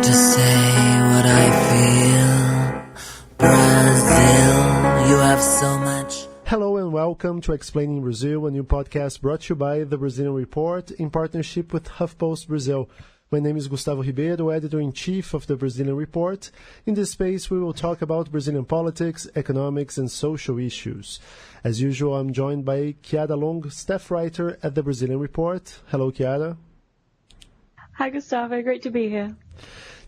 have to say what I feel. Brazil, you have so much. Hello and welcome to Explaining Brazil, a new podcast brought to you by The Brazilian Report in partnership with HuffPost Brazil. My name is Gustavo Ribeiro, editor-in-chief of The Brazilian Report. In this space, we will talk about Brazilian politics, economics, and social issues. As usual, I'm joined by Chiara Long, staff writer at The Brazilian Report. Hello, Chiara. Hi, Gustavo. Great to be here.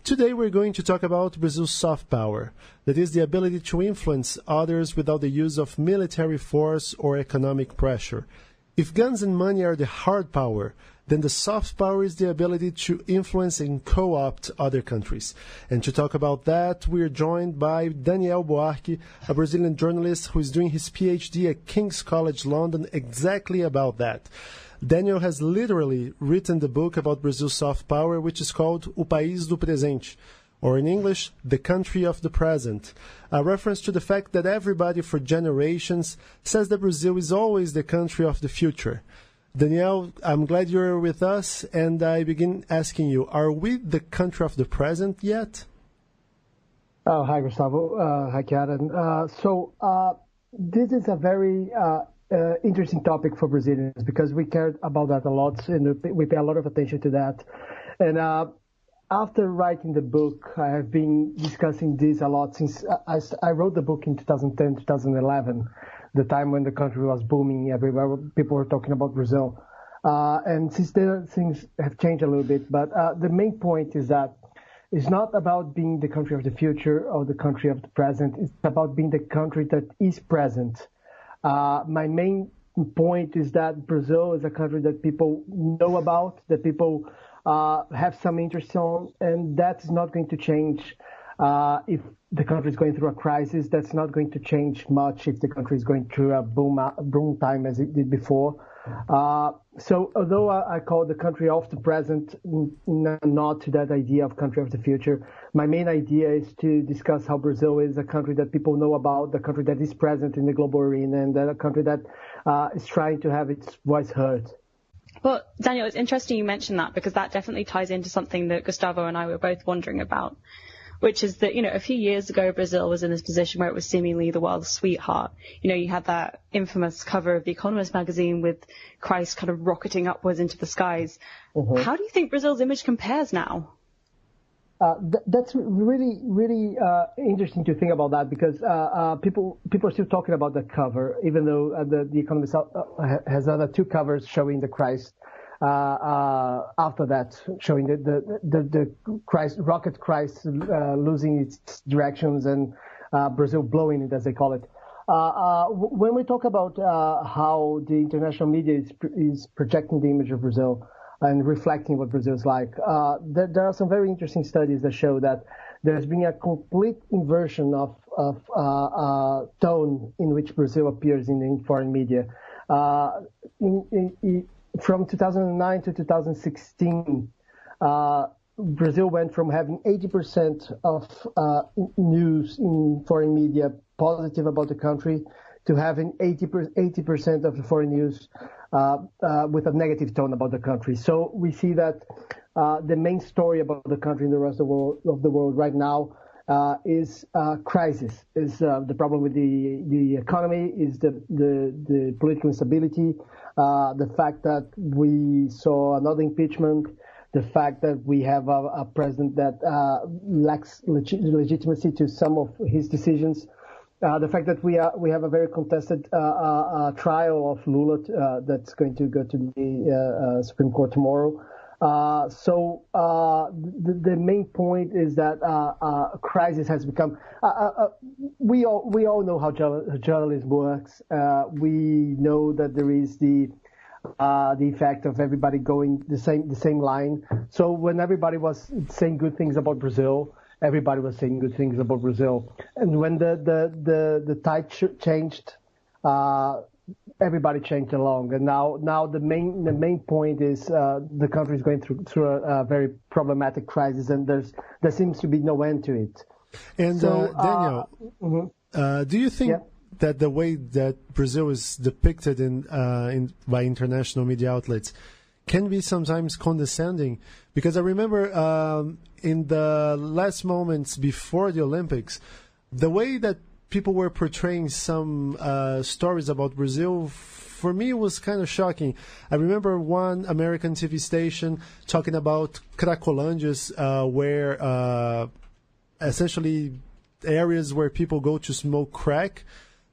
Today we're going to talk about Brazil's soft power, that is the ability to influence others without the use of military force or economic pressure. If guns and money are the hard power, then the soft power is the ability to influence and co-opt other countries. And to talk about that, we're joined by Daniel Buarque, a Brazilian journalist who is doing his PhD at King's College London exactly about that. Daniel has literally written the book about Brazil's soft power, which is called O País do Presente, or in English, The Country of the Present, a reference to the fact that everybody for generations says that Brazil is always the country of the future. Daniel, I'm glad you're with us, and I begin asking you, are we the country of the present yet? Oh, hi, Gustavo. Hi, Karen. This is a very interesting topic for Brazilians because we care about that a lot and we pay a lot of attention to that. And after writing the book, I have been discussing this a lot since I wrote the book in 2010, 2011, the time when the country was booming everywhere. People were talking about Brazil. And since then, things have changed a little bit. But the main point is that it's not about being the country of the future or the country of the present. It's about being the country that is present. My main point is that Brazil is a country that people know about, that people have some interest on, and that's not going to change if the country is going through a crisis. That's not going to change much if the country is going through a boom time as it did before. So although I call the country of the present not to that idea of country of the future, my main idea is to discuss how Brazil is a country that people know about, the country that is present in the global arena, and a country that is trying to have its voice heard. Well, Daniel, it's interesting you mentioned that because that definitely ties into something that Gustavo and I were both wondering about, which is that, a few years ago, Brazil was in this position where it was seemingly the world's sweetheart. You had that infamous cover of the Economist magazine with Christ kind of rocketing upwards into the skies. Mm-hmm. How do you think Brazil's image compares now? That's really, really interesting to think about that because people are still talking about that cover, even though the Economist has other two covers showing the Christ. After that, showing the Christ, rocket Christ losing its directions and Brazil blowing it, as they call it. When we talk about how the international media is projecting the image of Brazil and reflecting what Brazil is like, there are some very interesting studies that show that there's been a complete inversion of tone in which Brazil appears in foreign media. From 2009 to 2016, Brazil went from having 80% of news in foreign media positive about the country to having 80% of the foreign news with a negative tone about the country. So we see that the main story about the country in the rest of the world right now is crisis, is the problem with the economy, is the political instability, the fact that we saw another impeachment, the fact that we have a president that lacks legitimacy to some of his decisions, the fact that we have a very contested trial of Lula that's going to go to the Supreme Court tomorrow. The main point is that crisis has become. We all know how journalism works. We know that there is the effect of everybody going the same line. So when everybody was saying good things about Brazil, everybody was saying good things about Brazil. And when the tide changed, everybody changed along. And now the main point is the country is going through a very problematic crisis, and there seems to be no end to it. And Daniel, do you think that the way that Brazil is depicted by international media outlets can be sometimes condescending, because I remember in the last moments before the Olympics, the way that people were portraying some stories about Brazil, for me, it was kind of shocking. I remember one American TV station talking about Cracolândias, where essentially areas where people go to smoke crack,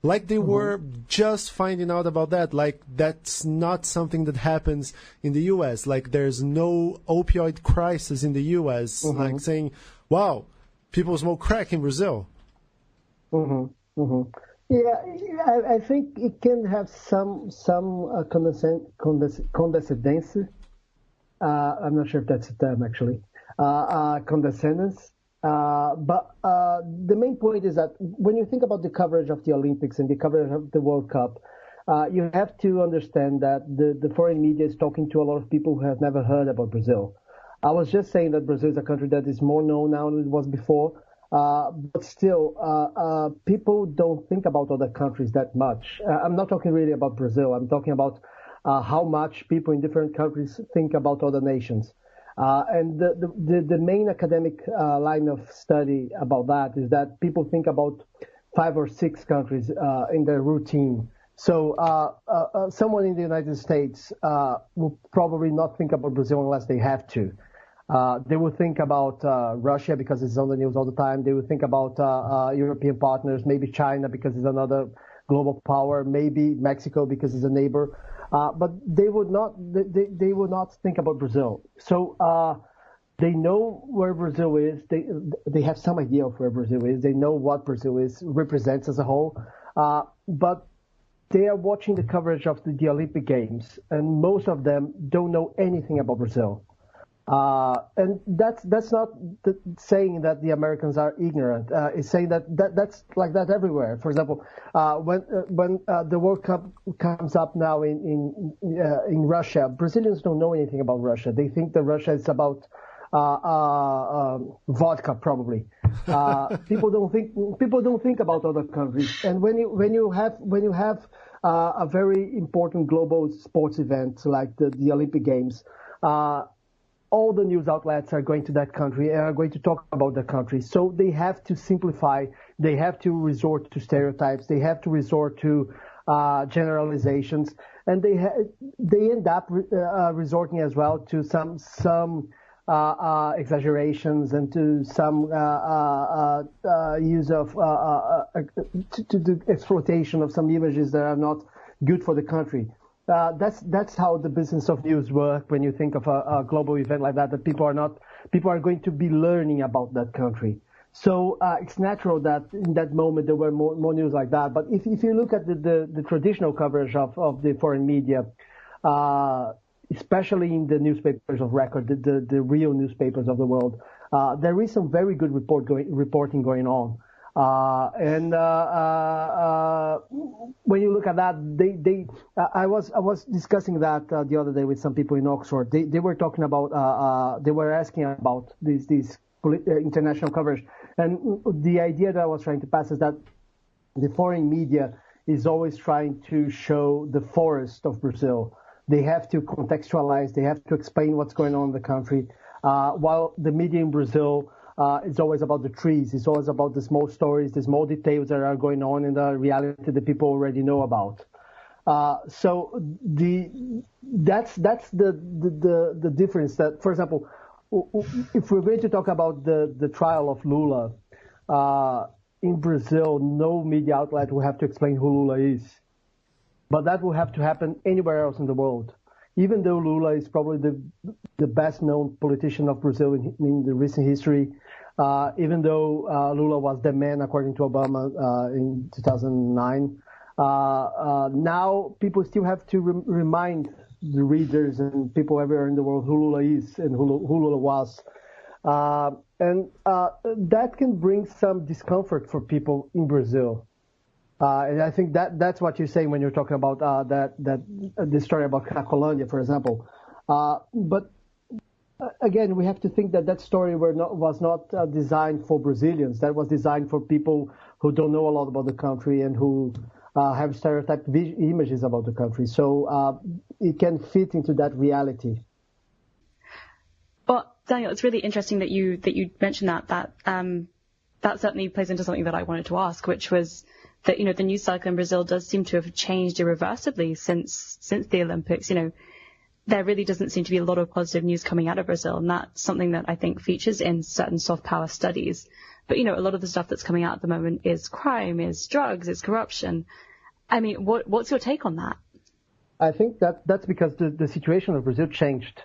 like they were just finding out about that. Like that's not something that happens in the U.S. Like there's no opioid crisis in the U.S. Like saying, wow, people smoke crack in Brazil. Yeah, I think it can have some condescendence. I'm not sure if that's a term actually. Condescendence. But the main point is that when you think about the coverage of the Olympics and the coverage of the World Cup, you have to understand that the foreign media is talking to a lot of people who have never heard about Brazil. I was just saying that Brazil is a country that is more known now than it was before, but still, people don't think about other countries that much. I'm not talking really about Brazil. I'm talking about how much people in different countries think about other nations. And the main academic line of study about that is that people think about 5 or 6 countries in their routine. So someone in the United States will probably not think about Brazil unless they have to. They will think about Russia because it's on the news all the time. They will think about European partners, maybe China because it's another global power, maybe Mexico because it's a neighbor. But they would not think about Brazil. So they know where Brazil is. They have some idea of where Brazil is. They know what Brazil represents as a whole. But they are watching the coverage of the Olympic Games, and most of them don't know anything about Brazil. And that's not saying that the Americans are ignorant. It's saying that's like that everywhere. For example, when the World Cup comes up now in Russia, Brazilians don't know anything about Russia. They think that Russia is about vodka, probably. People don't think about other countries. And when you have a very important global sports event like the Olympic Games, all the news outlets are going to that country and are going to talk about the country. So they have to simplify. They have to resort to stereotypes. They have to resort to generalizations, and they end up resorting as well to some exaggerations and to some use of to the exploitation of some images that are not good for the country. That's how the business of news work when you think of a global event like that people are going to be learning about that country. So it's natural that in that moment there were more news like that. But if you look at the traditional coverage of the foreign media, especially in the newspapers of record, the real newspapers of the world, there is some very good reporting going on. When you look at that, I was discussing that the other day with some people in Oxford. They were talking about, they were asking about this international coverage, and the idea that I was trying to pass is that the foreign media is always trying to show the forest of Brazil. They have to contextualize, they have to explain what's going on in the country, while the media in Brazil it's always about the trees. It's always about the small stories, the small details that are going on in the reality that people already know about. So that's the difference. That, for example, if we're going to talk about the trial of Lula in Brazil, no media outlet will have to explain who Lula is, but that will have to happen anywhere else in the world. Even though Lula is probably the best known politician of Brazil in the recent history, even though Lula was the man according to Obama in 2009, now people still have to remind the readers and people everywhere in the world who Lula is and who Lula was. And that can bring some discomfort for people in Brazil. And I think that's what you're saying when you're talking about the story about Cracolândia, for example. But again, we have to think that story was not designed for Brazilians. That was designed for people who don't know a lot about the country and who have stereotyped images about the country. So it can fit into that reality. Well, Daniel, it's really interesting that you mentioned that certainly plays into something that I wanted to ask, which was that, the news cycle in Brazil does seem to have changed irreversibly since the Olympics. There really doesn't seem to be a lot of positive news coming out of Brazil, and that's something that I think features in certain soft power studies. But, a lot of the stuff that's coming out at the moment is crime, is drugs, is corruption. I mean, what's your take on that? I think that's because the situation of Brazil changed.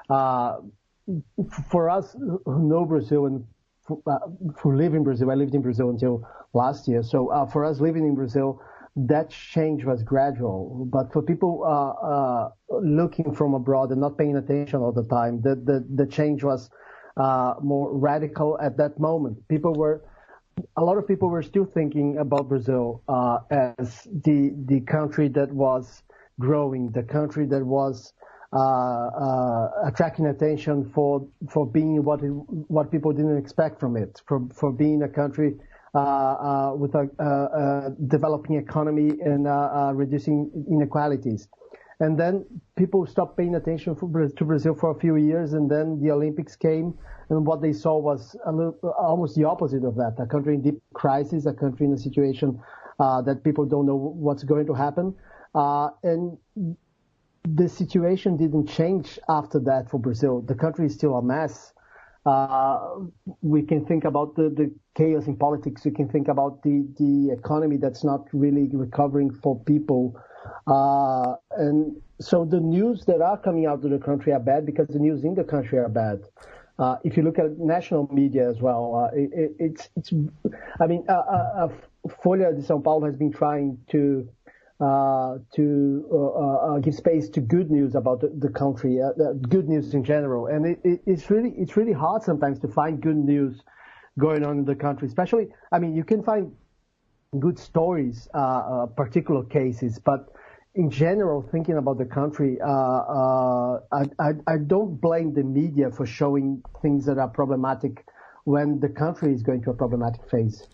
For us who know Brazil and who live in Brazil, I lived in Brazil until last year. So for us living in Brazil, that change was gradual. But for people looking from abroad and not paying attention all the time, the change was more radical at that moment. A lot of people were still thinking about Brazil as the country that was growing, the country that was attracting attention for being what people didn't expect from it, for being a country with a developing economy and reducing inequalities. And then people stopped paying attention to Brazil for a few years, and then the Olympics came, and what they saw was almost the opposite of that, a country in deep crisis, a country in a situation that people don't know what's going to happen. And the situation didn't change after that for Brazil. The country is still a mess. We can think about the chaos in politics. We can think about the economy that's not really recovering for people. And so the news that are coming out of the country are bad because the news in the country are bad. If you look at national media as well, Folha de São Paulo has been trying to give space to good news about the country, good news in general, and it's really hard sometimes to find good news going on in the country. Especially, you can find good stories, particular cases, but in general, thinking about the country, I don't blame the media for showing things that are problematic when the country is going to a problematic phase.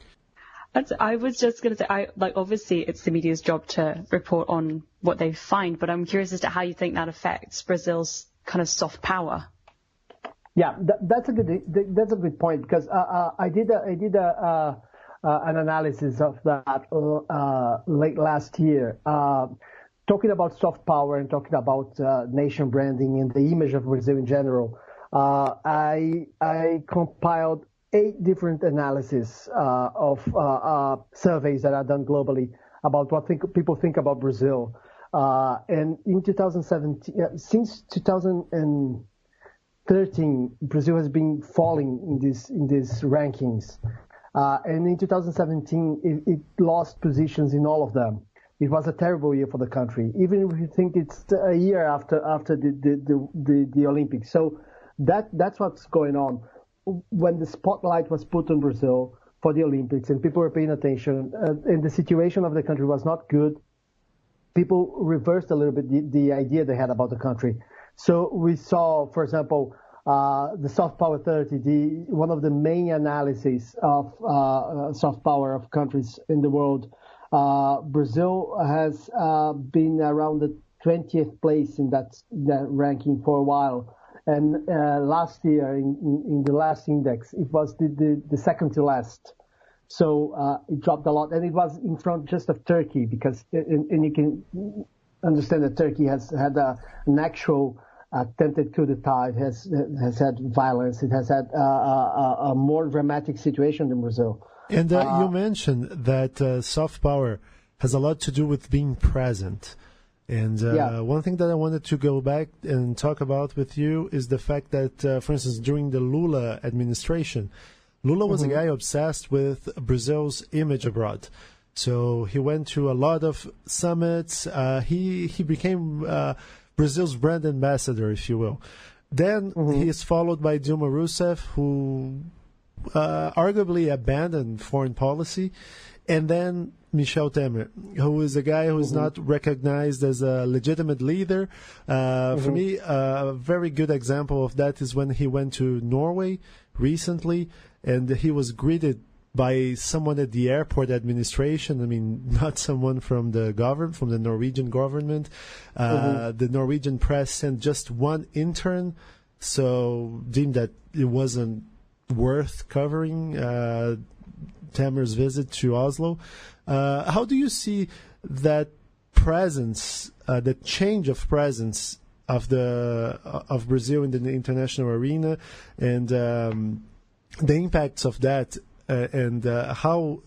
I was just going to say, obviously it's the media's job to report on what they find, but I'm curious as to how you think that affects Brazil's kind of soft power. Yeah, that's a good point, because I did an analysis of that late last year, talking about soft power and talking about nation branding and the image of Brazil in general. I compiled 8 different analyses of surveys that are done globally about what people think about Brazil. And in 2017, since 2013, Brazil has been falling in these rankings. And in 2017, it lost positions in all of them. It was a terrible year for the country, even if you think it's a year after the Olympics. So that's what's going on. When the spotlight was put on Brazil for the Olympics and people were paying attention and the situation of the country was not good, people reversed a little bit the idea they had about the country. So we saw, for example, the Soft Power 30, one of the main analyses of soft power of countries in the world. Brazil has been around the 20th place in that ranking for a while. And last year, in the last index, it was the second to last. So it dropped a lot. And it was in front just of Turkey, because, and you can understand that Turkey has had an actual attempted coup d'etat. It has had violence. It has had a more dramatic situation than Brazil. And you mentioned that soft power has a lot to do with being present. And one thing that I wanted to go back and talk about with you is the fact that, for instance, during the Lula administration, Lula was a guy obsessed with Brazil's image abroad. So he went to a lot of summits. He became Brazil's brand ambassador, if you will. Then he is followed by Dilma Rousseff, who arguably abandoned foreign policy. And then Michel Temer, who is a guy who is not recognized as a legitimate leader. For me, a very good example of that is when he went to Norway recently, and he was greeted by someone at the airport administration. I mean, not someone from the government, from the Norwegian government. The Norwegian press sent just one intern, so deemed that it wasn't worth covering Tamer's visit to Oslo. How do you see that presence, the change of presence of Brazil in the international arena, and the impacts of that, and how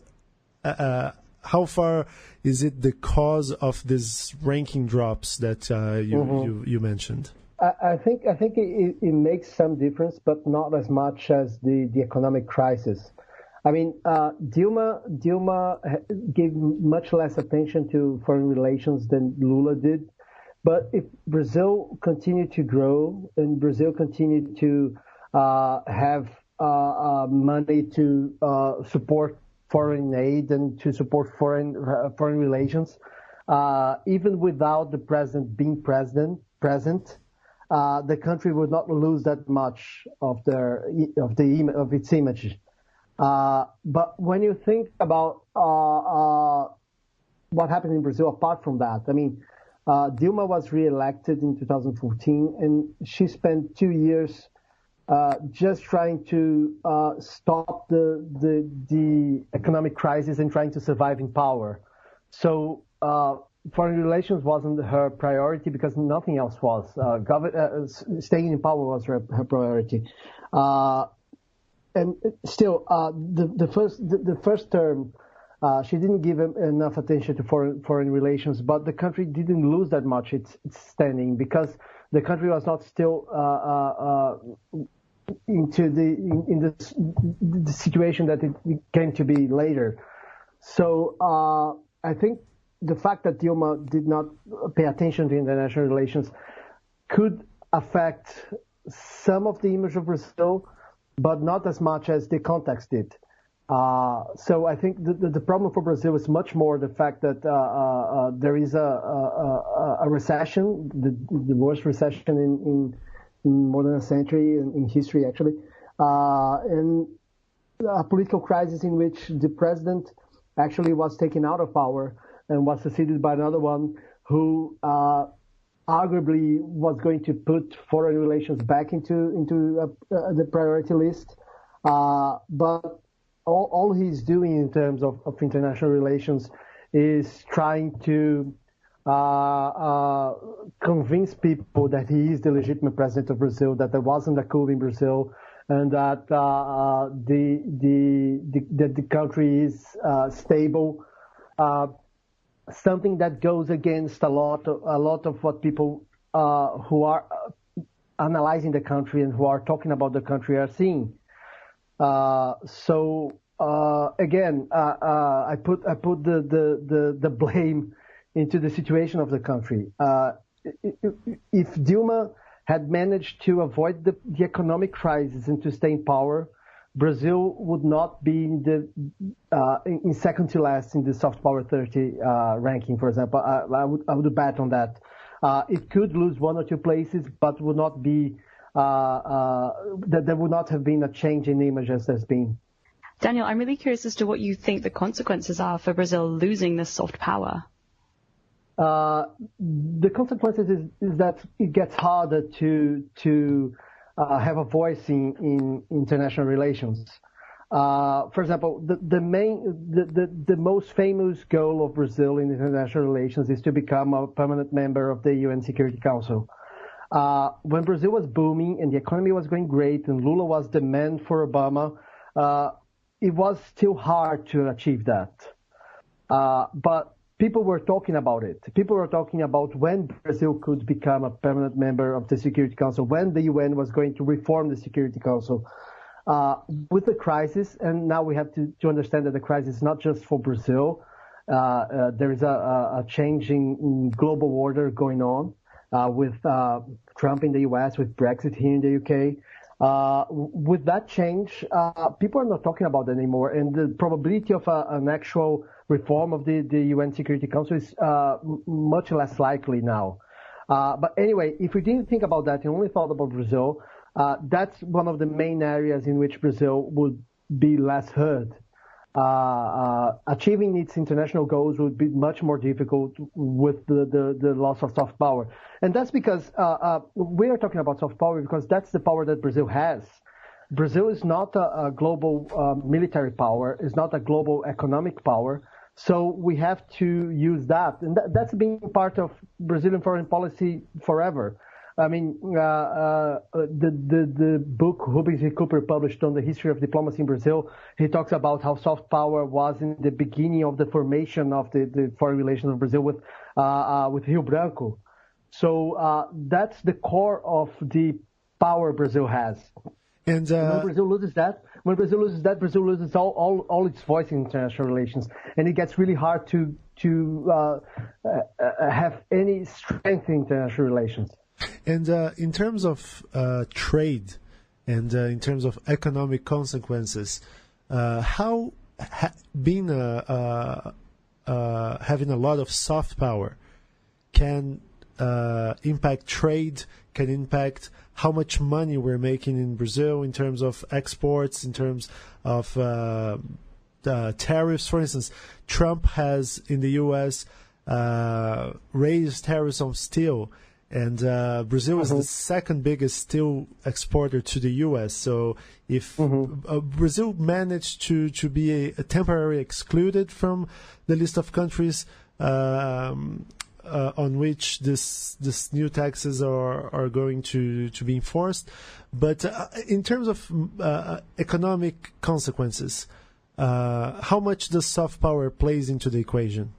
far is it the cause of these ranking drops that you mentioned? I think it makes some difference, but not as much as the economic crisis. I mean, Dilma gave much less attention to foreign relations than Lula did. But if Brazil continued to grow and Brazil continued to have money to support foreign aid and to support foreign relations, even without the president being present, the country would not lose that much of its image. But when you think about what happened in Brazil apart from that, I mean, Dilma was re-elected in 2014, and she spent 2 years just trying to stop the economic crisis and trying to survive in power. So foreign relations wasn't her priority because nothing else was. Staying in power was her priority. And still, the first term, she didn't give enough attention to foreign relations, but the country didn't lose that much its standing because the country was not still into the situation that it came to be later. So I think the fact that Dilma did not pay attention to international relations could affect some of the image of Brazil, but not as much as the context did. So I think the problem for Brazil is much more the fact that there is a recession, the worst recession in more than a century in history, actually, and a political crisis in which the president actually was taken out of power and was succeeded by another one who arguably was going to put foreign relations back into the priority list. But all he's doing in terms of international relations is trying to convince people that he is the legitimate president of Brazil, that there wasn't a coup in Brazil, and that the country is stable. Something that goes against a lot of what people who are analyzing the country and who are talking about the country are seeing. So again, I put the blame into the situation of the country. If Dilma had managed to avoid the economic crisis and to stay in power, Brazil would not be in second to last in the soft power 30 ranking, for example. I would bet on that. It could lose one or two places, but would not be that there would not have been a change in image as there's been. Daniel, I'm really curious as to what you think the consequences are for Brazil losing this soft power. The consequences is that it gets harder to have a voice in international relations. For example, the most famous goal of Brazil in international relations is to become a permanent member of the UN Security Council. When Brazil was booming and the economy was going great and Lula was the man for Obama, it was still hard to achieve that. But people were talking about it. People were talking about when Brazil could become a permanent member of the Security Council, when the UN was going to reform the Security Council. With the crisis, and now we have to understand that the crisis is not just for Brazil. There is a change in global order going on with Trump in the US, with Brexit here in the UK. With that change, people are not talking about it anymore, and the probability of an actual reform of the UN Security Council is much less likely now. But anyway, if we didn't think about that and only thought about Brazil, that's one of the main areas in which Brazil would be less heard. achieving its international goals would be much more difficult with the loss of soft power. And that's because we are talking about soft power because that's the power that Brazil has. Brazil is not a global military power, is not a global economic power. So we have to use that. And that's been part of Brazilian foreign policy forever. I mean, the book Rubens e Cooper published on the history of diplomacy in Brazil, he talks about how soft power was in the beginning of the formation of the foreign relations of Brazil with Rio Branco. So that's the core of the power Brazil has. And when Brazil loses that, Brazil loses all its voice in international relations, and it gets really hard to have any strength in international relations. And in terms of trade and in terms of economic consequences, how being having a lot of soft power can impact trade, can impact how much money we're making in Brazil in terms of exports, in terms of tariffs. For instance, Trump has in the U.S. Raised tariffs on steel. And Brazil is the second biggest steel exporter to the U.S. So if Brazil managed to be temporarily excluded from the list of countries on which this new taxes are going to be enforced, but in terms of economic consequences, how much does soft power plays into the equation?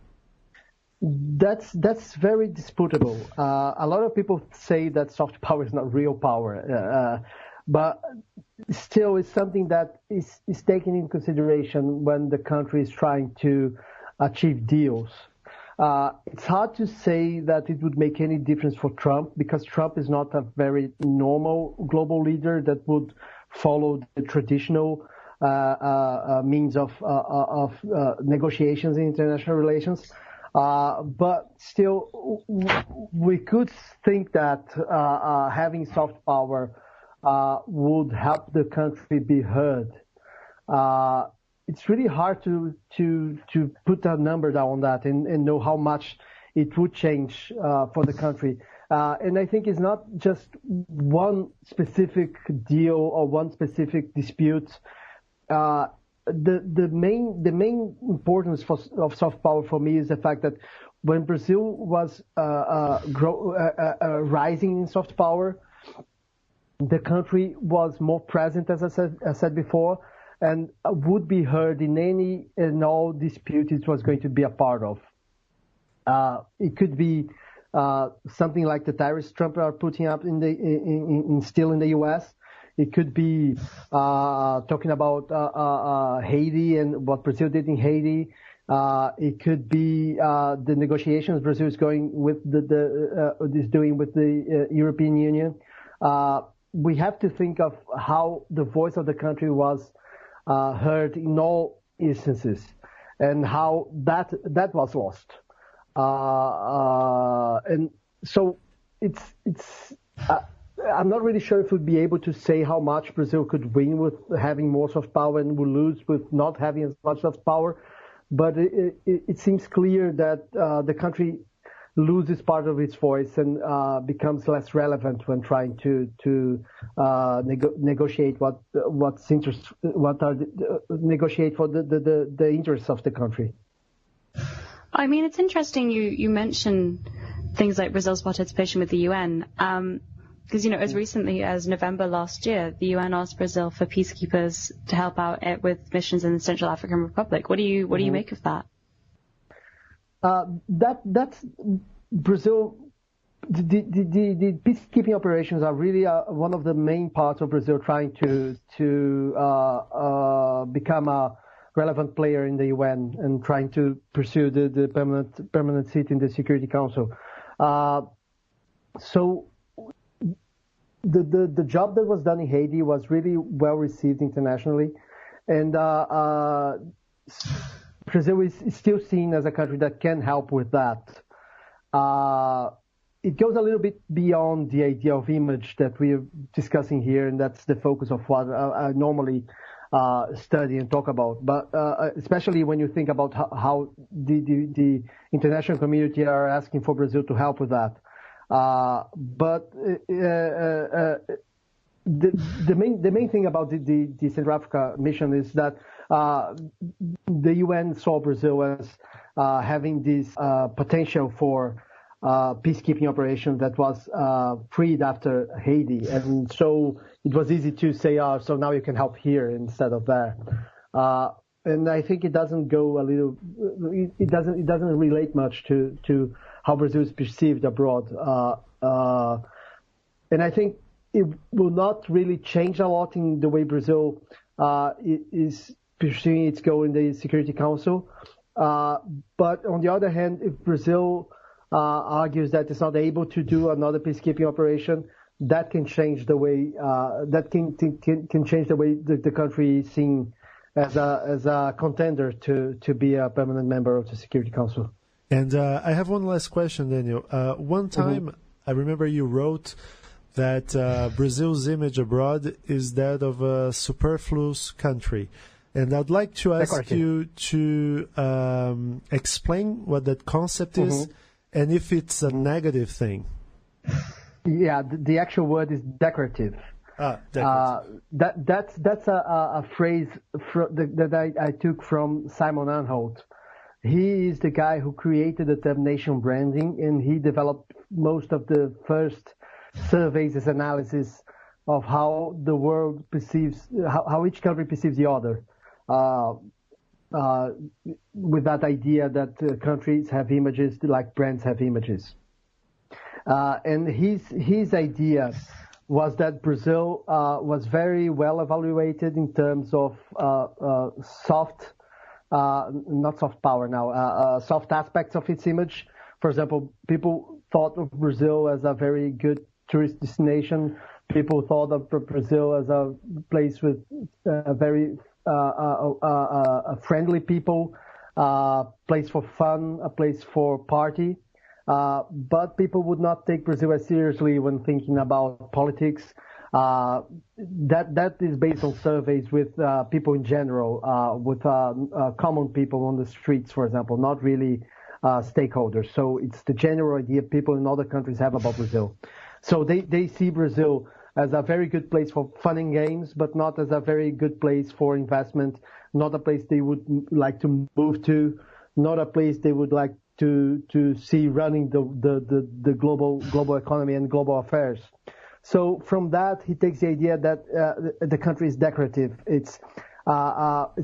That's very disputable. A lot of people say that soft power is not real power, but still it's something that is taken into consideration when the country is trying to achieve deals. It's hard to say that it would make any difference for Trump because Trump is not a very normal global leader that would follow the traditional means of negotiations in international relations. But still, we could think that having soft power would help the country be heard. It's really hard to put a number down on that and know how much it would change for the country. And I think it's not just one specific deal or one specific dispute. The main importance of soft power for me is the fact that when Brazil was rising in soft power, the country was more present, as I said before, and would be heard in any and all dispute it was going to be a part of. It could be something like the tariffs Trump are putting up still in the U.S. It could be talking about Haiti and what Brazil did in Haiti. It could be the negotiations Brazil is doing with the European Union. We have to think of how the voice of the country was heard in all instances, and how that was lost. And so it's. I'm not really sure if we'd be able to say how much Brazil could win with having more soft power and will lose with not having as much soft power. But it seems clear that the country loses part of its voice and becomes less relevant when trying to negotiate negotiate for the interests of the country. I mean, it's interesting you mention things like Brazil's participation with the UN. Because, as recently as November last year, the UN asked Brazil for peacekeepers to help out with missions in the Central African Republic. What do you make of that? That's Brazil. The peacekeeping operations are really one of the main parts of Brazil trying to become a relevant player in the UN and trying to pursue the permanent seat in the Security Council. So. The job that was done in Haiti was really well received internationally, and Brazil is still seen as a country that can help with that. It goes a little bit beyond the idea of image that we are discussing here, and that's the focus of what I normally study and talk about. But especially when you think about how the international community are asking for Brazil to help with that. But the main thing about the Central Africa mission is that the UN saw Brazil as having this potential for peacekeeping operation that was freed after Haiti, and so it was easy to say, "Oh, so now you can help here instead of there." And I think it doesn't go a little. It doesn't relate much to how Brazil is perceived abroad, and I think it will not really change a lot in the way Brazil is pursuing its goal in the Security Council. But on the other hand, if Brazil argues that it's not able to do another peacekeeping operation, that can change the way can change the way the country is seen as a contender to be a permanent member of the Security Council. And I have one last question, Daniel. One time, I remember you wrote that Brazil's image abroad is that of a superfluous country. And I'd like to ask you to explain what that concept is and if it's a negative thing. Yeah, the actual word is decorative. Decorative. That's a phrase that I took from Simon Anholt. He is the guy who created the term nation branding, and he developed most of the first surveys as analysis of how the world perceives, how each country perceives the other, with that idea that countries have images like brands have images. And his idea was that Brazil was very well evaluated in terms of soft aspects of its image. For example, people thought of Brazil as a very good tourist destination. People thought of Brazil as a place with very friendly people, a place for fun, a place for party. But people would not take Brazil as seriously when thinking about politics. That is based on surveys with people in general, with common people on the streets, for example, not really stakeholders. So it's the general idea people in other countries have about Brazil. So they see Brazil as a very good place for fun and games, but not as a very good place for investment, not a place they would like to move to, not a place they would like to see running the global economy and global affairs. So from that, he takes the idea that the country is decorative. It's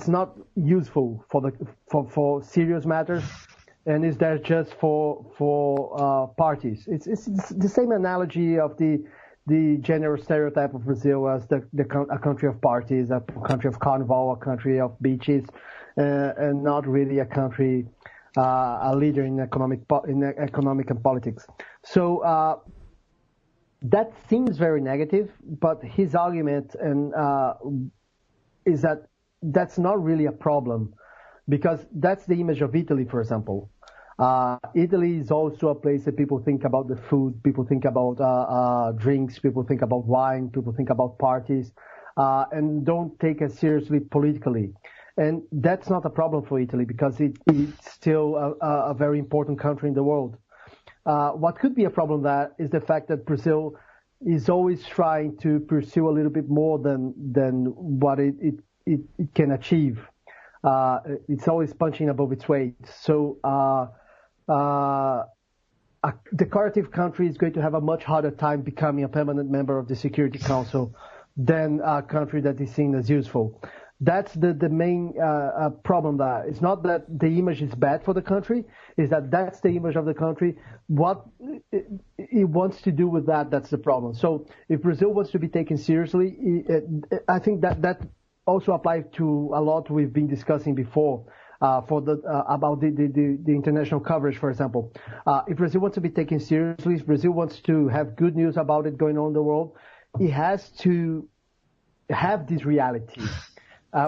not useful for serious matters, and is there just for parties. It's the same analogy of the general stereotype of Brazil as a country of parties, a country of carnival, a country of beaches, and not really a country, a leader in economic and politics. So that seems very negative, but his argument is that that's not really a problem, because that's the image of Italy, for example. Italy is also a place that people think about the food, people think about drinks, people think about wine, people think about parties, and don't take it seriously politically. And that's not a problem for Italy, because it's still a very important country in the world. What could be a problem there is the fact that Brazil is always trying to pursue a little bit more than what it can achieve. It's always punching above its weight. So a decorative country is going to have a much harder time becoming a permanent member of the Security Council than a country that is seen as useful. That's the main problem there. It's not that the image is bad for the country, it's that's the image of the country. What it wants to do with that's the problem. So if Brazil wants to be taken seriously, I think that also applies to a lot we've been discussing before about the international coverage, for example. If Brazil wants to be taken seriously, if Brazil wants to have good news about it going on in the world, it has to have this reality.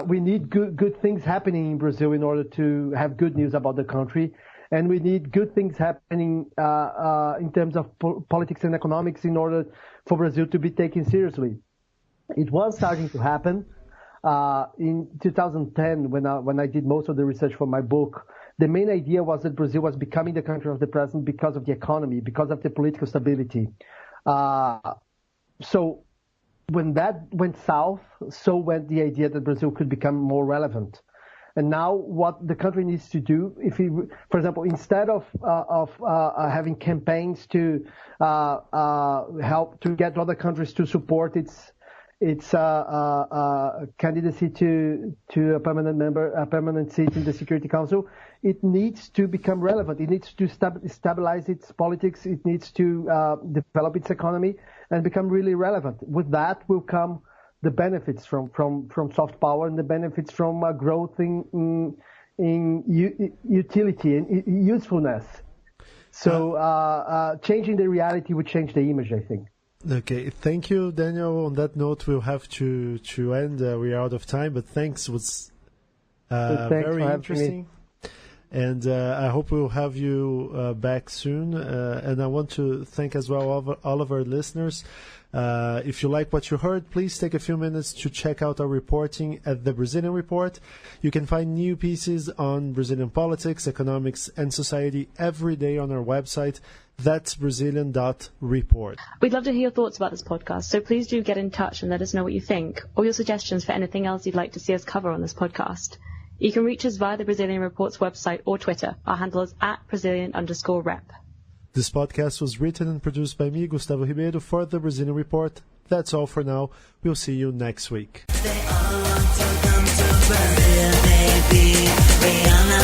We need good things happening in Brazil in order to have good news about the country, and we need good things happening in terms of politics and economics in order for Brazil to be taken seriously. It was starting to happen. in 2010, when I did most of the research for my book, the main idea was that Brazil was becoming the country of the present because of the economy, because of the political stability. So when that went south, so went the idea that Brazil could become more relevant. And now what the country needs to do, for example, instead of having campaigns to help to get other countries to support its candidacy to a permanent seat in the Security Council, it needs to become relevant. It needs to stabilize its politics. It needs to develop its economy and become really relevant. With that will come the benefits from soft power and the benefits from growth in utility and usefulness. So changing the reality would change the image, I think. Okay, thank you, Daniel. On that note, we'll have to end. We are out of time, but thanks. Was very interesting. And I hope we'll have you back soon. And I want to thank as well all of our listeners. If you like what you heard, please take a few minutes to check out our reporting at the Brazilian Report. You can find new pieces on Brazilian politics, economics, and society every day on our website. That's Brazilian.report. We'd love to hear your thoughts about this podcast, so please do get in touch and let us know what you think, or your suggestions for anything else you'd like to see us cover on this podcast. You can reach us via the Brazilian Report's website or Twitter. Our handle is @Brazilian_rep. This podcast was written and produced by me, Gustavo Ribeiro, for the Brazilian Report. That's all for now. We'll see you next week. They all want to come to Brazil, baby. Rihanna